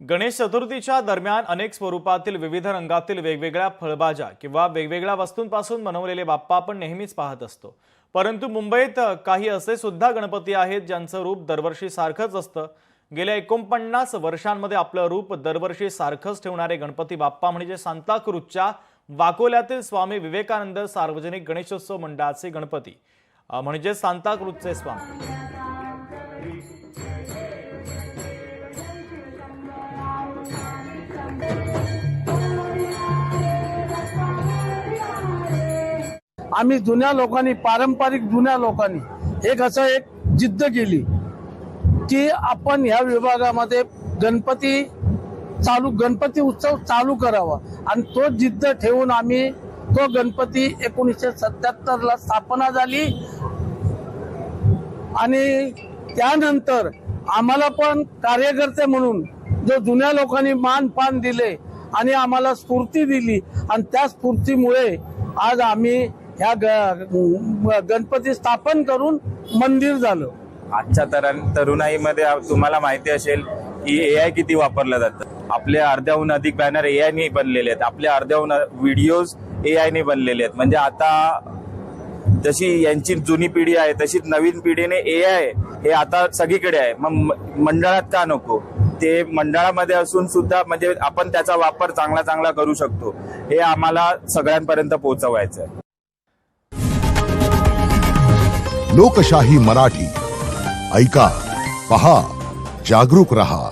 गणेश चतुर्थीच्या दरम्यान अनेक स्वरूपातील विविध रंगातील वेगवेगळ्या फळभाज्या किंवा वेगवेगळ्या वस्तूंपासून बनवलेले बाप्पा आपण नेहमीच पाहत असतो। परंतु मुंबईत काही असे सुद्धा गणपती आहेत ज्यांचं रूप दरवर्षी सारखंच असतं। गेल्या 49 वर्षांमध्ये आपलं रूप दरवर्षी सारखंच ठेवणारे गणपती बाप्पा म्हणजे सांताक्रूजच्या वाकोल्यातील स्वामी विवेकानंद सार्वजनिक गणेशोत्सव मंडळाचे गणपती म्हणजे सांताक्रूजचे स्वामी। आम्ही जुन्या लोकांनी पारंपरिक जुन्या लोकांनी एक जिद्द केली की आपण ह्या विभागामध्ये गणपती उत्सव चालू करावा आणि तो जिद्द ठेवून आम्ही तो गणपती 1977 ला स्थापना झाली आणि त्यानंतर आम्हाला पण कार्यकर्ते म्हणून जो जुन्या लोकांनी मान दिले आणि आम्हाला स्फूर्ती दिली आणि त्या स्फूर्तीमुळे आज आम्ही ह्या गणपती स्थापन करून मंदिर झालं। आजच्या तरुणाईमध्ये तुम्हाला माहिती असेल की AI किती वापरलं जातं। आपले अर्ध्याहून अधिक बॅनर AI ने बनलेले आहेत, आपले अर्ध्याहून व्हिडिओज AI ने बनलेले आहेत। म्हणजे आता जशी यांची जुनी पिढी आहे तशीच नवीन पिढीने AI हे आता सगळीकडे आहे। मग मंडळात का नको? ते मंडळामध्ये असून सुद्धा म्हणजे आपण त्याचा वापर चांगला करू शकतो हे आम्हाला सगळ्यांपर्यंत पोहोचवायचं आहे। लोकशाही मराठी ऐका, पहा, जागरूक रहा।